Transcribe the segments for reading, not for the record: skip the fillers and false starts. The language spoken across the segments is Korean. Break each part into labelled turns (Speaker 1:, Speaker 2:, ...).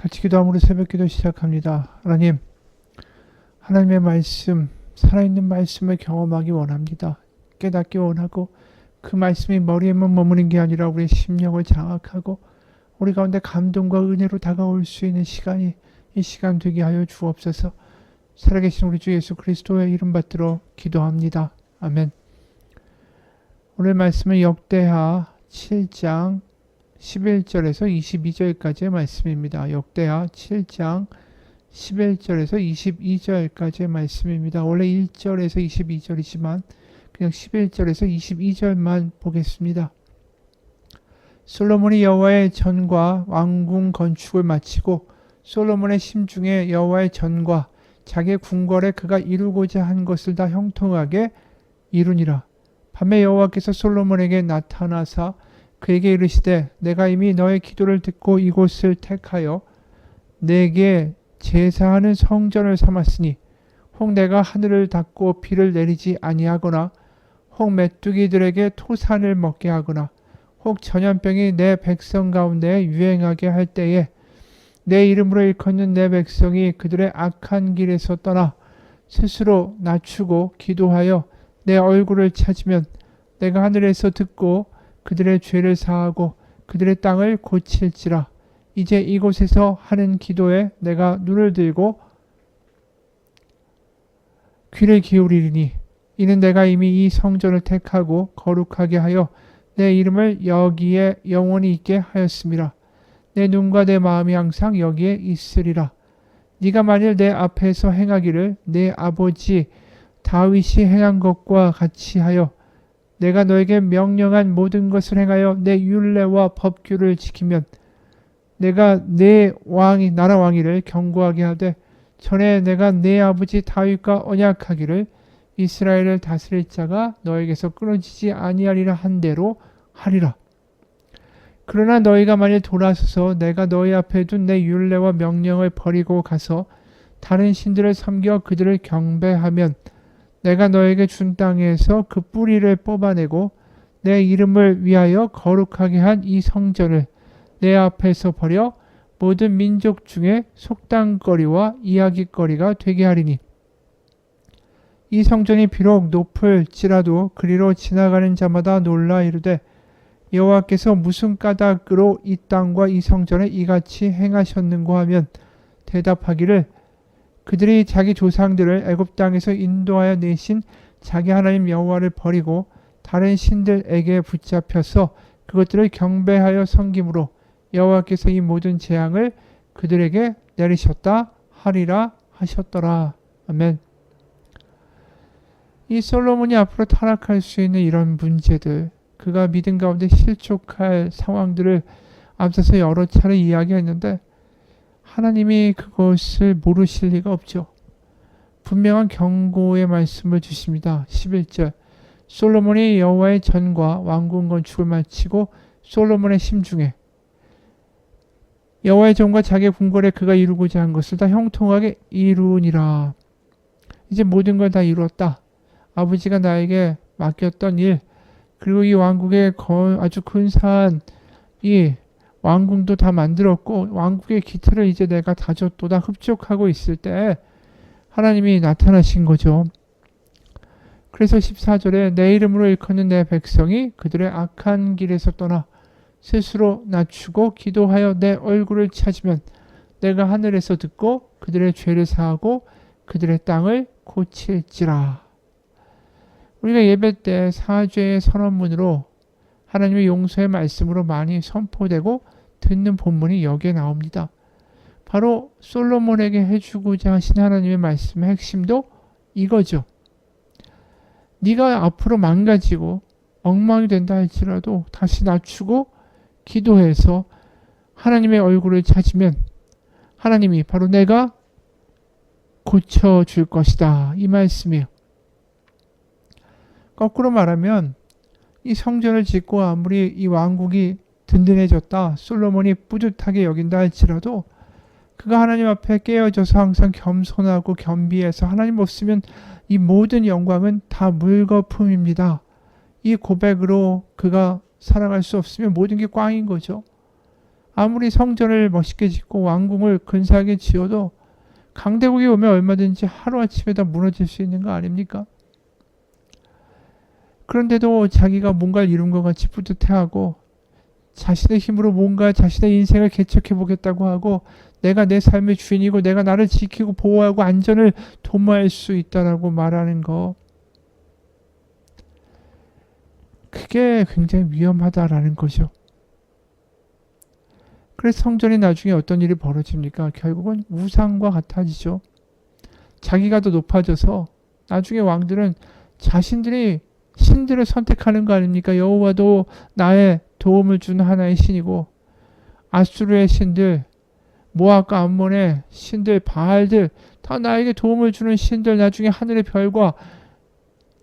Speaker 1: 같이 기도함으로 새벽기도 시작합니다. 하나님의 말씀, 살아있는 말씀을 경험하기 원합니다. 깨닫기 원하고 그 말씀이 머리에만 머무는 게 아니라 우리의 심령을 장악하고 우리 가운데 감동과 은혜로 다가올 수 있는 시간이 이 시간 되게 하여 주옵소서. 살아계신 우리 주 예수 그리스도의 이름 받들어 기도합니다. 아멘. 오늘 말씀은 역대하 7장 11절에서 22절까지의 말씀입니다. 역대하 7장 11절에서 22절까지의 말씀입니다. 원래 1절에서 22절이지만 그냥 11절에서 22절만 보겠습니다. 솔로몬이 여호와의 전과 왕궁 건축을 마치고 솔로몬의 심중에 여호와의 전과 자기의 궁궐에 그가 이루고자 한 것을 다 형통하게 이루니라. 밤에 여호와께서 솔로몬에게 나타나사 그에게 이르시되 내가 이미 너의 기도를 듣고 이곳을 택하여 내게 제사하는 성전을 삼았으니 혹 내가 하늘을 닫고 비를 내리지 아니하거나 혹 메뚜기들에게 토산을 먹게 하거나 혹 전염병이 내 백성 가운데 유행하게 할 때에 내 이름으로 일컫는 내 백성이 그들의 악한 길에서 떠나 스스로 낮추고 기도하여 내 얼굴을 찾으면 내가 하늘에서 듣고 그들의 죄를 사하고 그들의 땅을 고칠지라. 이제 이곳에서 하는 기도에 내가 눈을 들고 귀를 기울이리니 이는 내가 이미 이 성전을 택하고 거룩하게 하여 내 이름을 여기에 영원히 있게 하였음이라. 내 눈과 내 마음이 항상 여기에 있으리라. 네가 만일 내 앞에서 행하기를 내 아버지 다윗이 행한 것과 같이 하여 내가 너에게 명령한 모든 것을 행하여 내 율례와 법규를 지키면 내가 내 나라 왕위를 견고하게 하되 전에 내가 내 아버지 다윗과 언약하기를 이스라엘을 다스릴 자가 너에게서 끊어지지 아니하리라 한 대로 하리라. 그러나 너희가 만일 돌아서서 내가 너희 앞에 둔 내 율례와 명령을 버리고 가서 다른 신들을 섬겨 그들을 경배하면 내가 너에게 준 땅에서 그 뿌리를 뽑아내고 내 이름을 위하여 거룩하게 한 이 성전을 내 앞에서 버려 모든 민족 중에 속담거리와 이야기거리가 되게 하리니 이 성전이 비록 높을지라도 그리로 지나가는 자마다 놀라 이르되 여호와께서 무슨 까닭으로 이 땅과 이 성전에 이같이 행하셨는고 하면 대답하기를 그들이 자기 조상들을 애굽 땅에서 인도하여 내신 자기 하나님 여호와를 버리고 다른 신들에게 붙잡혀서 그것들을 경배하여 섬김으로 여호와께서 이 모든 재앙을 그들에게 내리셨다 하리라 하셨더라. 아멘. 이 솔로몬이 앞으로 타락할 수 있는 이런 문제들, 그가 믿음 가운데 실족할 상황들을 앞서서 여러 차례 이야기했는데 하나님이 그것을 모르실 리가 없죠. 분명한 경고의 말씀을 주십니다. 11절 솔로몬이 여호와의 전과 왕궁 건축을 마치고 솔로몬의 심중에 여호와의 전과 자기의 궁궐에 그가 이루고자 한 것을 다 형통하게 이루니라. 이제 모든 걸 다 이루었다. 아버지가 나에게 맡겼던 일, 그리고 이 왕국의 아주 근사한 이 왕궁도 다 만들었고 왕국의 기틀을 이제 내가 다졌도다 흡족하고 있을 때 하나님이 나타나신 거죠. 그래서 14절에 내 이름으로 일컫는 내 백성이 그들의 악한 길에서 떠나 스스로 낮추고 기도하여 내 얼굴을 찾으면 내가 하늘에서 듣고 그들의 죄를 사하고 그들의 땅을 고칠지라. 우리가 예배 때 사죄의 선언문으로 하나님의 용서의 말씀으로 많이 선포되고 듣는 본문이 여기에 나옵니다. 바로 솔로몬에게 해주고자 하신 하나님의 말씀의 핵심도 이거죠. 네가 앞으로 망가지고 엉망이 된다 할지라도 다시 낮추고 기도해서 하나님의 얼굴을 찾으면 하나님이 바로 내가 고쳐줄 것이다. 이 말씀이에요. 거꾸로 말하면 이 성전을 짓고 아무리 이 왕국이 든든해졌다, 솔로몬이 뿌듯하게 여긴다 할지라도 그가 하나님 앞에 깨어져서 항상 겸손하고 겸비해서 하나님 없으면 이 모든 영광은 다 물거품입니다. 이 고백으로 그가 살아갈 수 없으면 모든 게 꽝인 거죠. 아무리 성전을 멋있게 짓고 왕궁을 근사하게 지어도 강대국이 오면 얼마든지 하루아침에 다 무너질 수 있는 거 아닙니까? 그런데도 자기가 뭔가를 이룬 것 같이 뿌듯해하고 자신의 힘으로 뭔가 자신의 인생을 개척해 보겠다고 하고 내가 내 삶의 주인이고 내가 나를 지키고 보호하고 안전을 도모할 수 있다라고 말하는 거, 그게 굉장히 위험하다라는 거죠. 그래서 성전이 나중에 어떤 일이 벌어집니까? 결국은 우상과 같아지죠. 자기가 더 높아져서 나중에 왕들은 자신들이 신들을 선택하는 거 아닙니까? 여호와도 나의 도움을 주는 하나의 신이고 아수르의 신들, 모압과 암몬의 신들, 바알들, 다 나에게 도움을 주는 신들, 나중에 하늘의 별과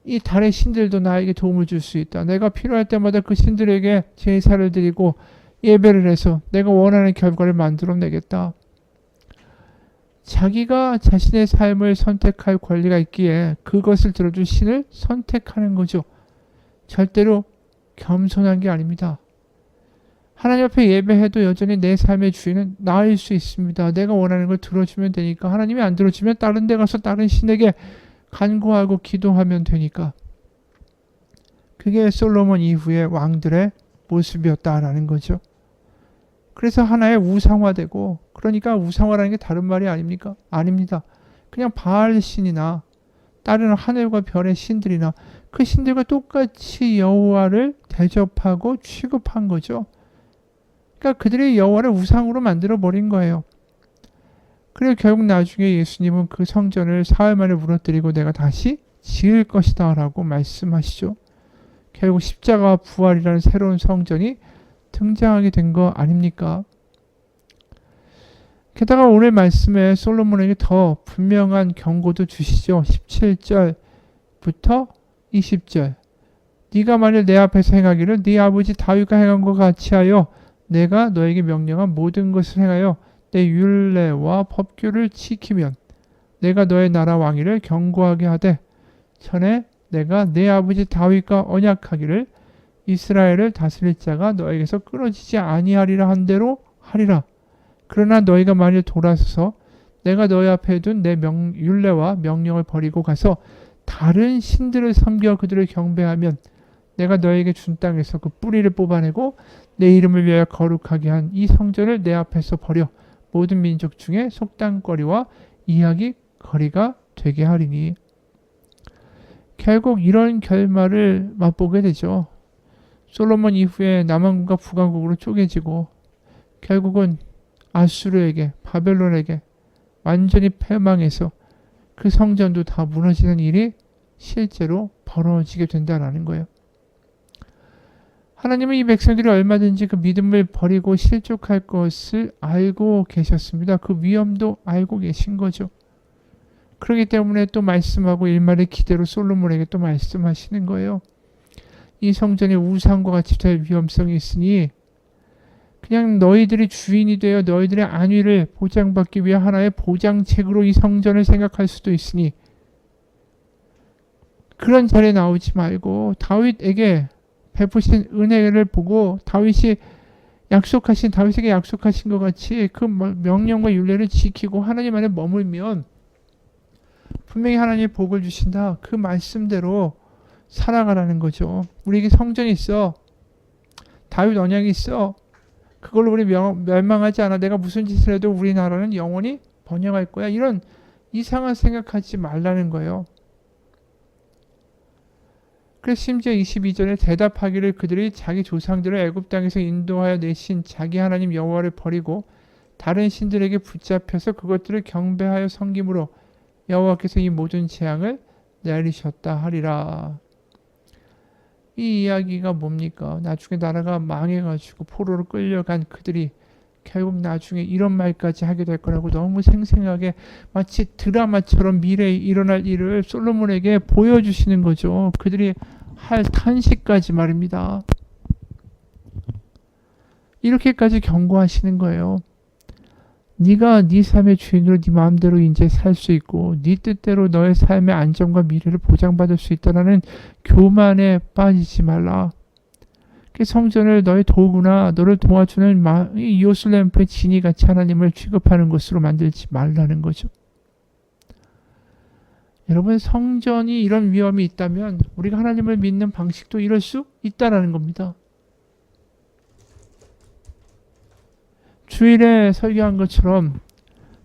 Speaker 1: 이 달의 신들도 나에게 도움을 줄 수 있다. 내가 필요할 때마다 그 신들에게 제사를 드리고 예배를 해서 내가 원하는 결과를 만들어내겠다. 자기가 자신의 삶을 선택할 권리가 있기에 그것을 들어줄 신을 선택하는 거죠. 절대로 겸손한 게 아닙니다. 하나님 앞에 예배해도 여전히 내 삶의 주인은 나일 수 있습니다. 내가 원하는 걸 들어주면 되니까. 하나님이 안 들어주면 다른 데 가서 다른 신에게 간구하고 기도하면 되니까. 그게 솔로몬 이후의 왕들의 모습이었다라는 거죠. 그래서 하나의 우상화되고, 그러니까 우상화라는 게 다른 말이 아닙니까? 아닙니다. 그냥 바알 신이나 다른 하늘과 별의 신들이나 그 신들과 똑같이 여호와를 대접하고 취급한 거죠. 그러니까 그들이 여호와를 우상으로 만들어 버린 거예요. 그리고 결국 나중에 예수님은 그 성전을 사흘 만에 무너뜨리고 내가 다시 지을 것이다 라고 말씀하시죠. 결국 십자가와 부활이라는 새로운 성전이 등장하게 된 거 아닙니까? 게다가 오늘 말씀에 솔로몬에게 더 분명한 경고도 주시죠. 17절부터 20절. 네가 만일 내 앞에서 행하기를 네 아버지 다윗과 행한 것 같이 하여 내가 너에게 명령한 모든 것을 행하여 내 율례와 법규를 지키면 내가 너의 나라 왕위를 견고하게 하되 전에 내가 내 아버지 다윗과 언약하기를 이스라엘을 다스릴 자가 너에게서 끊어지지 아니하리라 한 대로 하리라. 그러나 너희가 만일 돌아서서 내가 너희 앞에 둔 내 율례와 명령을 버리고 가서 다른 신들을 섬겨 그들을 경배하면 내가 너에게 준 땅에서 그 뿌리를 뽑아내고 내 이름을 위하여 거룩하게 한 이 성전을 내 앞에서 버려 모든 민족 중에 속담거리와 이야기거리가 되게 하리니. 결국 이런 결말을 맛보게 되죠. 솔로몬 이후에 남왕국과 북왕국으로 쪼개지고 결국은 아수르에게, 바벨론에게 완전히 패망해서 그 성전도 다 무너지는 일이 실제로 벌어지게 된다는 거예요. 하나님은 이 백성들이 얼마든지 그 믿음을 버리고 실족할 것을 알고 계셨습니다. 그 위험도 알고 계신 거죠. 그렇기 때문에 또 말씀하고 일말의 기대로 솔로몬에게 또 말씀하시는 거예요. 이 성전이 우상과 같이 될 위험성이 있으니 그냥 너희들이 주인이 되어 너희들의 안위를 보장받기 위해 하나의 보장책으로 이 성전을 생각할 수도 있으니 그런 자리에 나오지 말고 다윗에게 베푸신 은혜를 보고 다윗에게 약속하신 것 같이 그 명령과 율례를 지키고 하나님 안에 머물면 분명히 하나님이 복을 주신다. 그 말씀대로 살아가라는 거죠. 우리에게 성전이 있어. 다윗 언약이 있어. 그걸로 우리 멸망하지 않아. 내가 무슨 짓을 해도 우리나라는 영원히 번영할 거야. 이런 이상한 생각하지 말라는 거예요. 그래서 심지어 22절에 대답하기를 그들이 자기 조상들을 애굽 땅에서 인도하여 내신 자기 하나님 여호와를 버리고 다른 신들에게 붙잡혀서 그것들을 경배하여 섬김으로 여호와께서 이 모든 재앙을 내리셨다 하리라. 이 이야기가 뭡니까? 나중에 나라가 망해가지고 포로로 끌려간 그들이 결국 나중에 이런 말까지 하게 될 거라고 너무 생생하게 마치 드라마처럼 미래에 일어날 일을 솔로몬에게 보여주시는 거죠. 그들이 할 탄식까지 말입니다. 이렇게까지 경고하시는 거예요. 네가 네 삶의 주인으로 네 마음대로 이제 살 수 있고 네 뜻대로 너의 삶의 안정과 미래를 보장받을 수 있다는 교만에 빠지지 말라. 그 성전을 너의 도구나 너를 도와주는 이 요술램프의 진이같이 하나님을 취급하는 것으로 만들지 말라는 거죠. 여러분, 성전이 이런 위험이 있다면 우리가 하나님을 믿는 방식도 이럴 수 있다라는 겁니다. 주일에 설교한 것처럼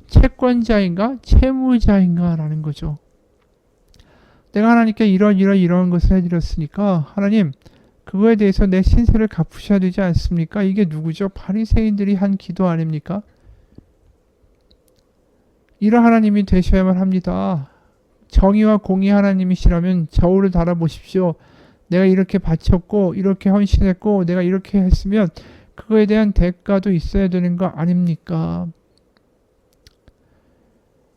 Speaker 1: 채권자인가 채무자인가 라는 거죠. 내가 하나님께 이런 것을 해드렸으니까 하나님 그거에 대해서 내 신세를 갚으셔야 되지 않습니까? 이게 누구죠? 바리새인들이 한 기도 아닙니까? 이런 하나님이 되셔야만 합니다. 정의와 공의 하나님이시라면 저울을 달아보십시오. 내가 이렇게 바쳤고 이렇게 헌신했고 내가 이렇게 했으면 그거에 대한 대가도 있어야 되는 거 아닙니까?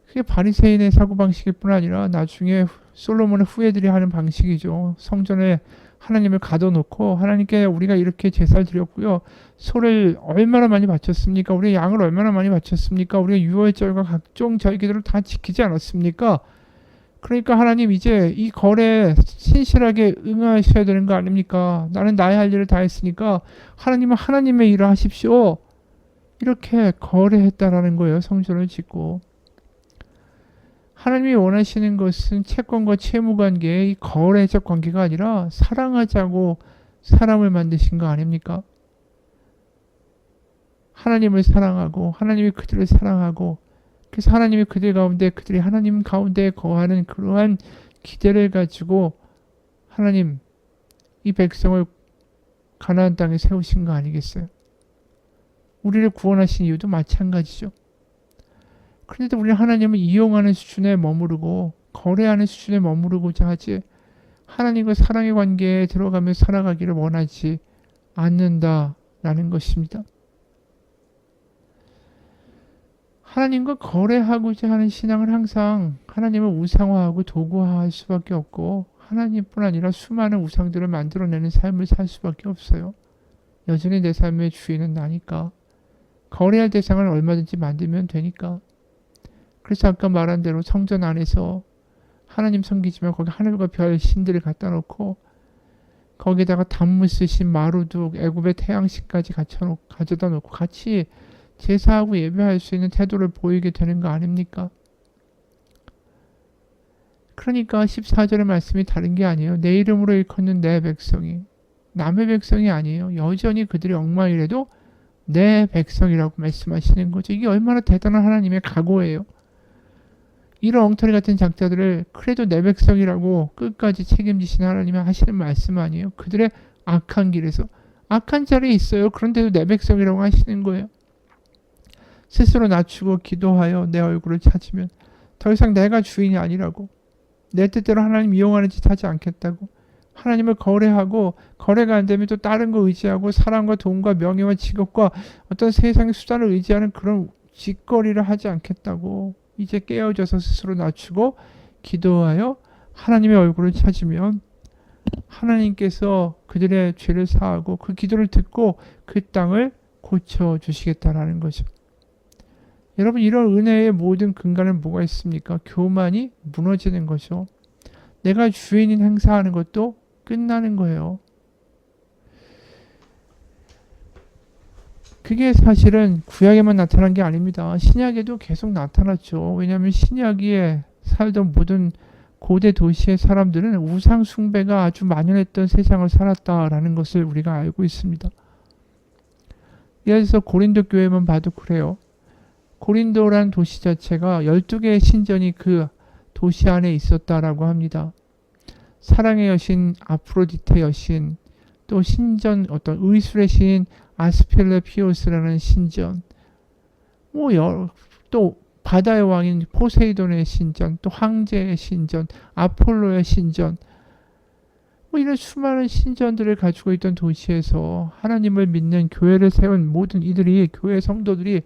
Speaker 1: 그게 바리새인의 사고방식일 뿐 아니라 나중에 솔로몬의 후예들이 하는 방식이죠. 성전에 하나님을 가둬놓고 하나님께 우리가 이렇게 제사를 드렸고요. 소를 얼마나 많이 바쳤습니까? 우리가 양을 얼마나 많이 바쳤습니까? 우리가 유월절과 각종 저희 기도를 다 지키지 않았습니까? 그러니까 하나님 이제 이 거래에 신실하게 응하셔야 되는 거 아닙니까? 나는 나의 할 일을 다 했으니까 하나님은 하나님의 일을 하십시오. 이렇게 거래했다라는 거예요. 성전을 짓고. 하나님이 원하시는 것은 채권과 채무관계의 이 거래적 관계가 아니라 사랑하자고 사람을 만드신 거 아닙니까? 하나님을 사랑하고 하나님이 그들을 사랑하고 그래서 하나님이 그들 가운데 그들이 하나님 가운데 거하는 그러한 기대를 가지고 하나님 이 백성을 가나안 땅에 세우신 거 아니겠어요? 우리를 구원하신 이유도 마찬가지죠. 그런데도 우리는 하나님을 이용하는 수준에 머무르고 거래하는 수준에 머무르고자 하지 하나님과 사랑의 관계에 들어가며 살아가기를 원하지 않는다라는 것입니다. 하나님과 거래하고자 하는 신앙은 항상 하나님을 우상화하고 도구화할 수밖에 없고 하나님뿐 아니라 수많은 우상들을 만들어내는 삶을 살 수밖에 없어요. 여전히 내 삶의 주인은 나니까. 거래할 대상을 얼마든지 만들면 되니까. 그래서 아까 말한 대로 성전 안에서 하나님 섬기지만 거기 하늘과 별 신들을 갖다 놓고 거기다가 단무 쓰신 마루둑 애굽의 태양신까지 가져다 놓고 같이 제사하고 예배할 수 있는 태도를 보이게 되는 거 아닙니까? 그러니까 14절의 말씀이 다른 게 아니에요. 내 이름으로 일컫는 내 백성이 남의 백성이 아니에요. 여전히 그들이 엉망이라도 내 백성이라고 말씀하시는 거죠. 이게 얼마나 대단한 하나님의 각오예요. 이런 엉터리 같은 작자들을 그래도 내 백성이라고 끝까지 책임지시는 하나님이 하시는 말씀 아니에요. 그들의 악한 길에서 악한 자리에 있어요. 그런데도 내 백성이라고 하시는 거예요. 스스로 낮추고 기도하여 내 얼굴을 찾으면 더 이상 내가 주인이 아니라고 내 뜻대로 하나님 이용하는 짓 하지 않겠다고 하나님을 거래하고 거래가 안 되면 또 다른 거 의지하고 사랑과 돈과 명예와 직업과 어떤 세상의 수단을 의지하는 그런 짓거리를 하지 않겠다고 이제 깨어져서 스스로 낮추고 기도하여 하나님의 얼굴을 찾으면 하나님께서 그들의 죄를 사하고 그 기도를 듣고 그 땅을 고쳐주시겠다라는 거죠. 여러분 이런 은혜의 모든 근간은 뭐가 있습니까? 교만이 무너지는 거죠. 내가 주인인 행사하는 것도 끝나는 거예요. 그게 사실은 구약에만 나타난 게 아닙니다. 신약에도 계속 나타났죠. 왜냐하면 신약에 살던 모든 고대 도시의 사람들은 우상 숭배가 아주 만연했던 세상을 살았다라는 것을 우리가 알고 있습니다. 예를 들어서 고린도 교회만 봐도 그래요. 고린도란 도시 자체가 12개의 신전이 그 도시 안에 있었다라고 합니다. 사랑의 여신 아프로디테 여신, 또 신전 어떤 의술의 신 아스필레피오스라는 신전, 또 바다의 왕인 포세이돈의 신전, 또 황제의 신전, 아폴로의 신전, 이런 수많은 신전들을 가지고 있던 도시에서 하나님을 믿는 교회를 세운 모든 이들이 교회 성도들이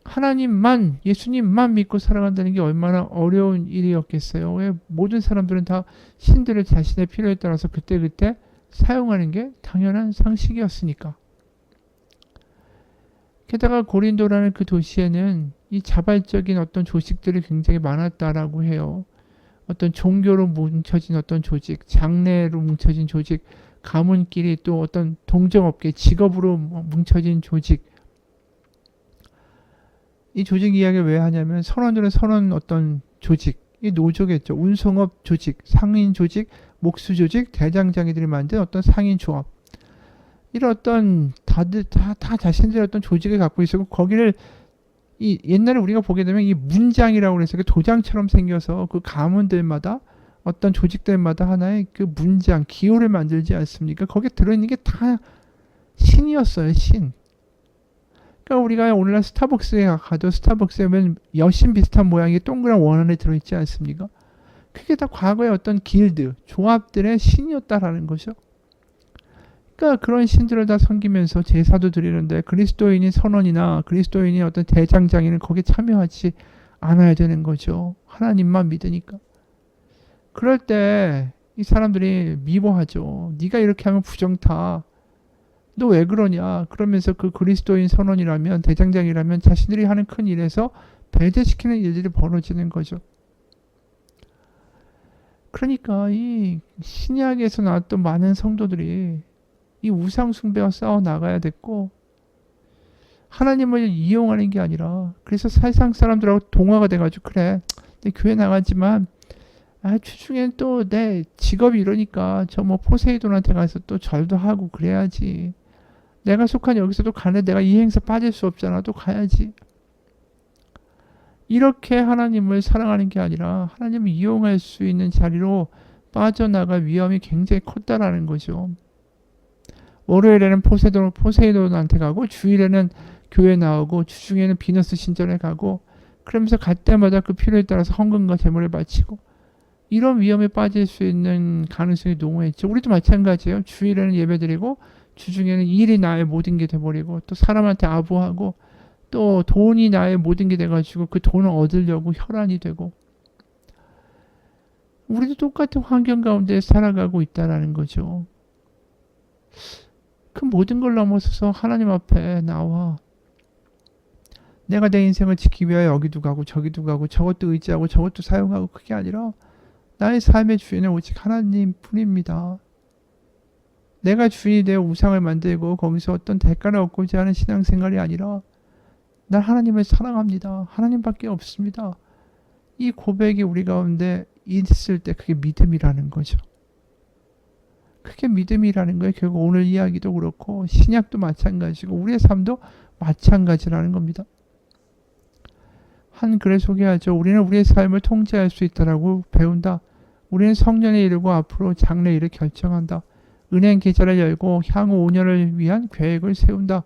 Speaker 1: 하나님만 예수님만 믿고 살아간다는 게 얼마나 어려운 일이었겠어요. 왜 모든 사람들은 다 신들을 자신의 필요에 따라서 그때그때 사용하는 게 당연한 상식이었으니까. 게다가 고린도라는 그 도시에는 이 자발적인 어떤 조직들이 굉장히 많았다라고 해요. 어떤 종교로 뭉쳐진 어떤 조직, 장래로 뭉쳐진 조직, 가문끼리 또 어떤 동종업계 직업으로 뭉쳐진 조직. 이 조직 이야기를 왜 하냐면 선원들은 선원 어떤 조직, 이 노조겠죠. 운송업 조직, 상인 조직, 목수 조직, 대장장이들이 만든 어떤 상인 조합. 이런 어떤 다들 다 자신들의 어떤 조직을 갖고 있었고 거기를 이 옛날에 우리가 보게 되면 이 문장이라고 해서 그 도장처럼 생겨서 그 가문들마다 어떤 조직들마다 하나의 그 문장, 기호를 만들지 않습니까? 거기에 들어있는 게 다 신이었어요, 신. 그러니까 우리가 오늘날 스타벅스에 가도 스타벅스에 보면 여신 비슷한 모양의 동그란 원 안에 들어있지 않습니까? 그게 다 과거의 어떤 길드, 조합들의 신이었다라는 거죠. 그러니까 그런 신들을 다 섬기면서 제사도 드리는데 그리스도인이 선원이나 그리스도인이 어떤 대장장이는 거기에 참여하지 않아야 되는 거죠. 하나님만 믿으니까. 그럴 때 이 사람들이 미워하죠. 네가 이렇게 하면 부정타. 너 왜 그러냐. 그러면서 그 그리스도인 선원이라면 대장장이라면 자신들이 하는 큰 일에서 배제시키는 일들이 벌어지는 거죠. 그러니까 이 신약에서 나왔던 많은 성도들이 이 우상 숭배와 싸워 나가야 됐고 하나님을 이용하는 게 아니라 그래서 세상 사람들하고 동화가 돼가지고 그래 내 교회 나가지만 주중엔 또 내 직업이 이러니까 저 뭐 포세이돈한테 가서 또 절도 하고 그래야지. 내가 속한 여기서도 가네. 내가 이 행사 빠질 수 없잖아. 또 가야지. 이렇게 하나님을 사랑하는 게 아니라 하나님을 이용할 수 있는 자리로 빠져나갈 위험이 굉장히 컸다라는 거죠. 월요일에는 포세이돈한테 가고 주일에는 교회 나오고 주중에는 비너스 신전에 가고 그러면서 갈 때마다 그 필요에 따라서 헌금과 제물을 바치고 이런 위험에 빠질 수 있는 가능성이 농후했죠. 우리도 마찬가지예요. 주일에는 예배드리고 주중에는 일이 나의 모든 게 돼버리고 또 사람한테 아부하고 또 돈이 나의 모든 게 돼가지고 그 돈을 얻으려고 혈안이 되고 우리도 똑같은 환경 가운데 살아가고 있다라는 거죠. 그 모든 걸 넘어서서 하나님 앞에 나와 내가 내 인생을 지키기 위하여 여기도 가고 저기도 가고 저것도 의지하고 저것도 사용하고 그게 아니라 나의 삶의 주인은 오직 하나님 뿐입니다. 내가 주인이 되어 우상을 만들고 거기서 어떤 대가를 얻고자 하는 신앙생활이 아니라 난 하나님을 사랑합니다. 하나님밖에 없습니다. 이 고백이 우리 가운데 있을 때 그게 믿음이라는 거죠. 그게 믿음이라는 거예요. 결국 오늘 이야기도 그렇고 신약도 마찬가지고 우리의 삶도 마찬가지라는 겁니다. 한 글을 소개하죠. 우리는 우리의 삶을 통제할 수 있다라고 배운다. 우리는 성년에 이르고 앞으로 장래일을 결정한다. 은행 계좌를 열고 향후 5년을 위한 계획을 세운다.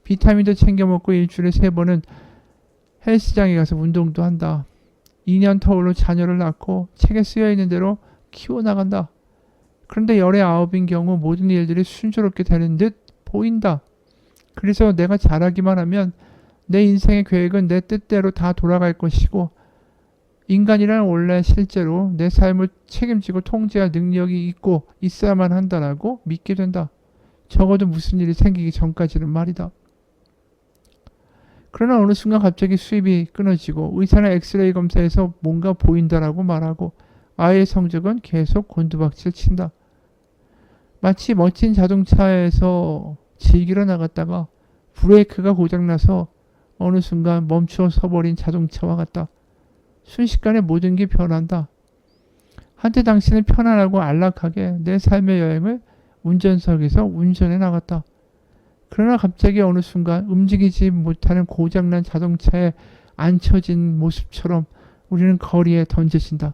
Speaker 1: 비타민도 챙겨 먹고 일주일에 3번은 헬스장에 가서 운동도 한다. 2년 터울로 자녀를 낳고 책에 쓰여 있는 대로 키워나간다. 그런데 열의 9인 경우 모든 일들이 순조롭게 되는 듯 보인다. 그래서 내가 잘하기만 하면 내 인생의 계획은 내 뜻대로 다 돌아갈 것이고 인간이란 원래 실제로 내 삶을 책임지고 통제할 능력이 있고 있어야만 한다라고 믿게 된다. 적어도 무슨 일이 생기기 전까지는 말이다. 그러나 어느 순간 갑자기 수입이 끊어지고 의사는 엑스레이 검사에서 뭔가 보인다라고 말하고 아이의 성적은 계속 곤두박질 친다. 마치 멋진 자동차에서 즐기러 나갔다가 브레이크가 고장나서 어느 순간 멈춰 서버린 자동차와 같다. 순식간에 모든 게 변한다. 한때 당신은 편안하고 안락하게 내 삶의 여행을 운전석에서 운전해 나갔다. 그러나 갑자기 어느 순간 움직이지 못하는 고장난 자동차에 앉혀진 모습처럼 우리는 거리에 던져진다.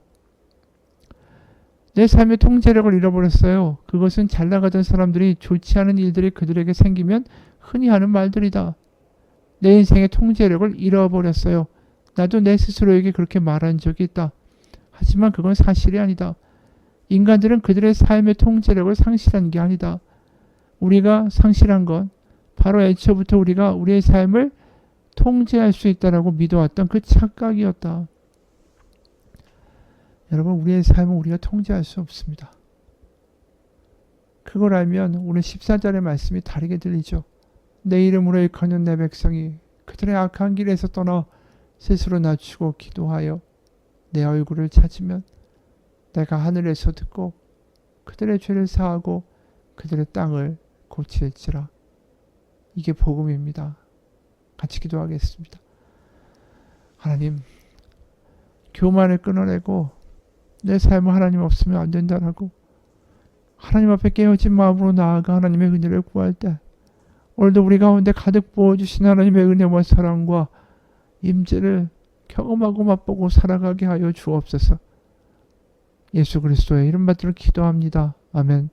Speaker 1: 내 삶의 통제력을 잃어버렸어요. 그것은 잘 나가던 사람들이 좋지 않은 일들이 그들에게 생기면 흔히 하는 말들이다. 내 인생의 통제력을 잃어버렸어요. 나도 내 스스로에게 그렇게 말한 적이 있다. 하지만 그건 사실이 아니다. 인간들은 그들의 삶의 통제력을 상실한 게 아니다. 우리가 상실한 건 바로 애초부터 우리가 우리의 삶을 통제할 수 있다라고 믿어왔던 그 착각이었다. 여러분, 우리의 삶은 우리가 통제할 수 없습니다. 그걸 알면 오늘 14절의 말씀이 다르게 들리죠. 내 이름으로 일컫는 내 백성이 그들의 악한 길에서 떠나 스스로 낮추고 기도하여 내 얼굴을 찾으면 내가 하늘에서 듣고 그들의 죄를 사하고 그들의 땅을 고칠지라. 이게 복음입니다. 같이 기도하겠습니다. 하나님, 교만을 끊어내고 내 삶은 하나님 없으면 안 된다라고 하나님 앞에 깨어진 마음으로 나아가 하나님의 은혜를 구할 때 오늘도 우리 가운데 가득 부어주신 하나님의 은혜와 사랑과 임재를 경험하고 맛보고 살아가게 하여 주옵소서. 예수 그리스도의 이름 받들어 기도합니다. 아멘.